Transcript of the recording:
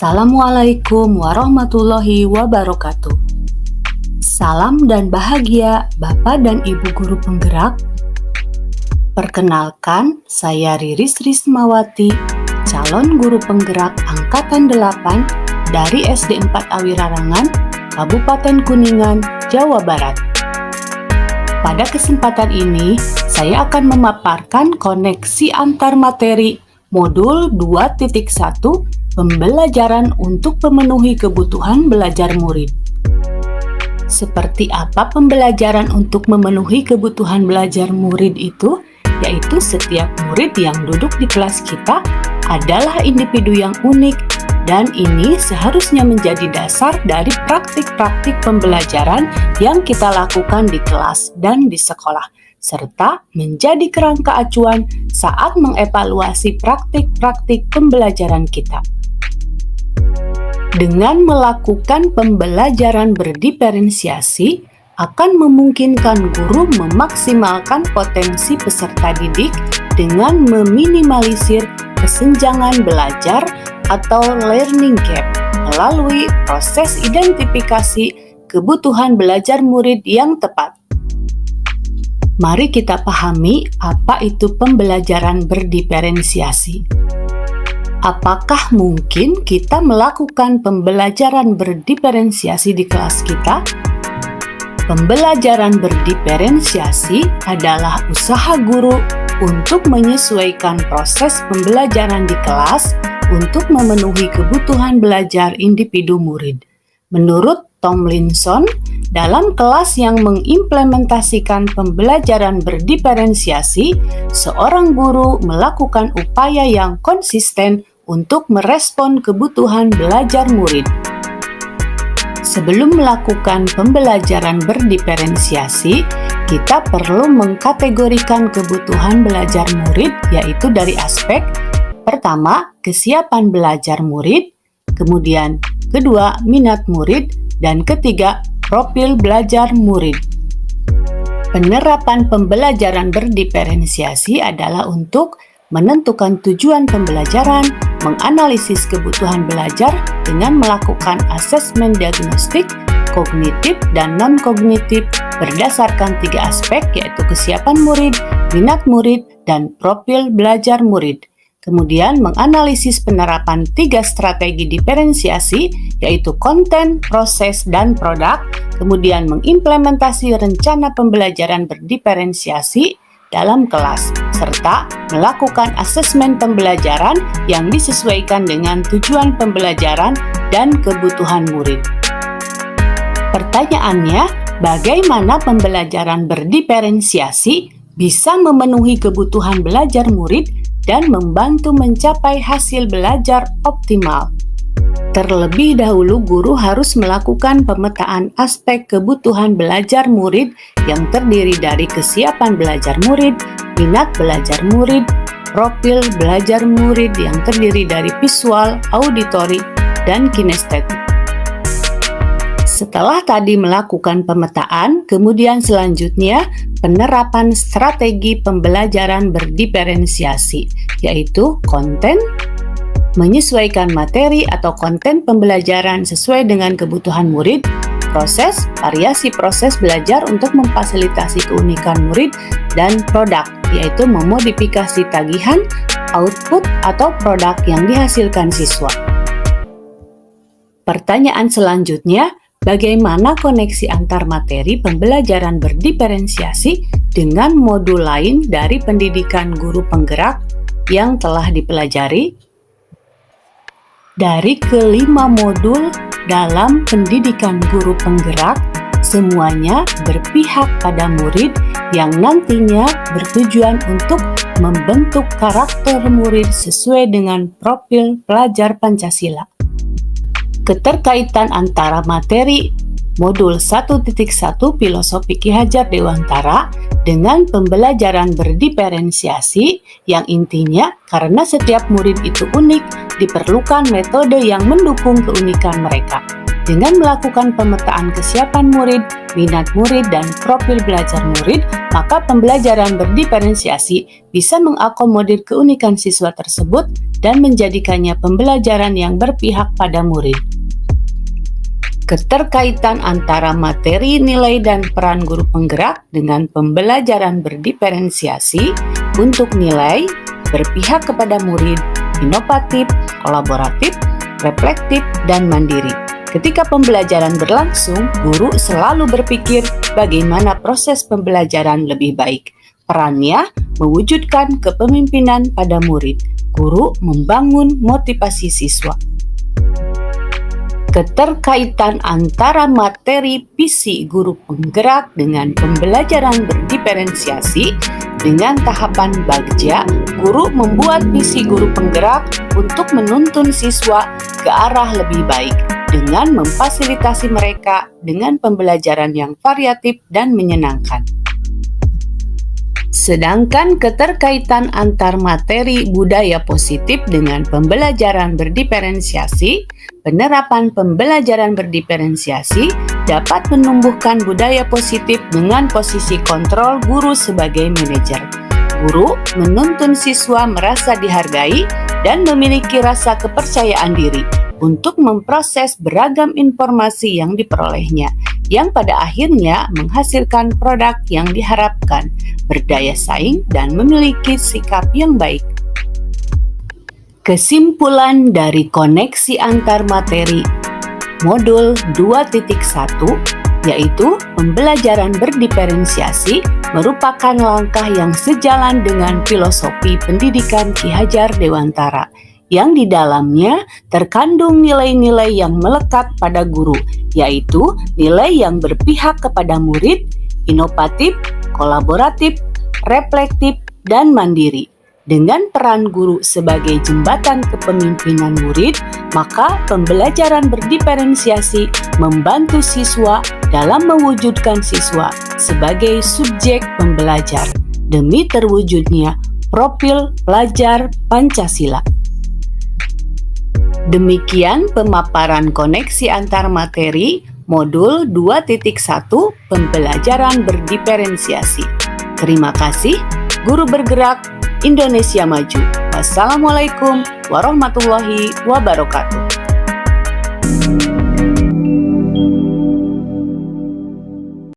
Assalamualaikum warahmatullahi wabarakatuh. Salam dan bahagia Bapak dan Ibu guru penggerak. Perkenalkan, saya Riris Rismawati, calon guru penggerak angkatan 8 dari SD 4 Awirarangan, Kabupaten Kuningan, Jawa Barat. Pada kesempatan ini, saya akan memaparkan koneksi antar materi modul 2.1 pembelajaran untuk memenuhi kebutuhan belajar murid. Seperti apa pembelajaran untuk memenuhi kebutuhan belajar murid itu? Yaitu setiap murid yang duduk di kelas kita adalah individu yang unik, dan ini seharusnya menjadi dasar dari praktik-praktik pembelajaran yang kita lakukan di kelas dan di sekolah, serta menjadi kerangka acuan saat mengevaluasi praktik-praktik pembelajaran kita. Dengan melakukan pembelajaran berdiferensiasi, akan memungkinkan guru memaksimalkan potensi peserta didik dengan meminimalisir kesenjangan belajar atau learning gap melalui proses identifikasi kebutuhan belajar murid yang tepat. Mari kita pahami apa itu pembelajaran berdiferensiasi. Apakah mungkin kita melakukan pembelajaran berdiferensiasi di kelas kita? Pembelajaran berdiferensiasi adalah usaha guru untuk menyesuaikan proses pembelajaran di kelas untuk memenuhi kebutuhan belajar individu murid. Menurut Tomlinson, dalam kelas yang mengimplementasikan pembelajaran berdiferensiasi, seorang guru melakukan upaya yang konsisten untuk merespon kebutuhan belajar murid. Sebelum melakukan pembelajaran berdiferensiasi, kita perlu mengkategorikan kebutuhan belajar murid, yaitu dari aspek pertama, kesiapan belajar murid, kemudian kedua, minat murid, dan ketiga, profil belajar murid. Penerapan pembelajaran berdiferensiasi adalah untuk menentukan tujuan pembelajaran, menganalisis kebutuhan belajar dengan melakukan asesmen diagnostik, kognitif dan non-kognitif berdasarkan 3 aspek, yaitu kesiapan murid, minat murid, dan profil belajar murid. Kemudian menganalisis penerapan 3 strategi diferensiasi, yaitu konten, proses, dan produk. Kemudian mengimplementasi rencana pembelajaran berdiferensiasi dalam kelas, serta melakukan asesmen pembelajaran yang disesuaikan dengan tujuan pembelajaran dan kebutuhan murid. Pertanyaannya, bagaimana pembelajaran berdiferensiasi bisa memenuhi kebutuhan belajar murid dan membantu mencapai hasil belajar optimal? Terlebih dahulu, guru harus melakukan pemetaan aspek kebutuhan belajar murid yang terdiri dari kesiapan belajar murid, minat belajar murid, profil belajar murid yang terdiri dari visual, auditori, dan kinestetik. Setelah tadi melakukan pemetaan, kemudian selanjutnya penerapan strategi pembelajaran berdiferensiasi, yaitu konten, menyesuaikan materi atau konten pembelajaran sesuai dengan kebutuhan murid, proses, variasi proses belajar untuk memfasilitasi keunikan murid, dan produk, yaitu memodifikasi tagihan, output, atau produk yang dihasilkan siswa. Pertanyaan selanjutnya, bagaimana koneksi antar materi pembelajaran berdiferensiasi dengan modul lain dari pendidikan guru penggerak yang telah dipelajari? Dari kelima modul dalam pendidikan guru penggerak, semuanya berpihak pada murid yang nantinya bertujuan untuk membentuk karakter murid sesuai dengan profil pelajar Pancasila. Keterkaitan antara materi modul 1.1 Filosofi Ki Hajar Dewantara dengan pembelajaran berdiferensiasi yang intinya karena setiap murid itu unik, diperlukan metode yang mendukung keunikan mereka. Dengan melakukan pemetaan kesiapan murid, minat murid, dan profil belajar murid, maka pembelajaran berdiferensiasi bisa mengakomodir keunikan siswa tersebut dan menjadikannya pembelajaran yang berpihak pada murid. Keterkaitan antara materi, nilai, dan peran guru penggerak dengan pembelajaran berdiferensiasi untuk nilai berpihak kepada murid, inovatif, kolaboratif, reflektif, dan mandiri. Ketika pembelajaran berlangsung, guru selalu berpikir bagaimana proses pembelajaran lebih baik. Perannya mewujudkan kepemimpinan pada murid. Guru membangun motivasi siswa. Keterkaitan antara materi visi guru penggerak dengan pembelajaran berdiferensiasi dengan tahapan bagja, guru membuat visi guru penggerak untuk menuntun siswa ke arah lebih baik dengan memfasilitasi mereka dengan pembelajaran yang variatif dan menyenangkan. Sedangkan keterkaitan antar materi budaya positif dengan pembelajaran berdiferensiasi, penerapan pembelajaran berdiferensiasi dapat menumbuhkan budaya positif dengan posisi kontrol guru sebagai manajer. Guru menuntun siswa merasa dihargai dan memiliki rasa kepercayaan diri untuk memproses beragam informasi yang diperolehnya, yang pada akhirnya menghasilkan produk yang diharapkan, berdaya saing, dan memiliki sikap yang baik. Kesimpulan dari koneksi antar materi modul 2.1 yaitu pembelajaran berdiferensiasi merupakan langkah yang sejalan dengan filosofi pendidikan Ki Hajar Dewantara, yang di dalamnya terkandung nilai-nilai yang melekat pada guru, yaitu nilai yang berpihak kepada murid, inovatif, kolaboratif, reflektif, dan mandiri. Dengan peran guru sebagai jembatan kepemimpinan murid, maka pembelajaran berdiferensiasi membantu siswa dalam mewujudkan siswa sebagai subjek pembelajar demi terwujudnya profil pelajar Pancasila. Demikian pemaparan koneksi antar materi modul 2.1 pembelajaran berdiferensiasi. Terima kasih, Guru Bergerak Indonesia Maju. Wassalamualaikum warahmatullahi wabarakatuh.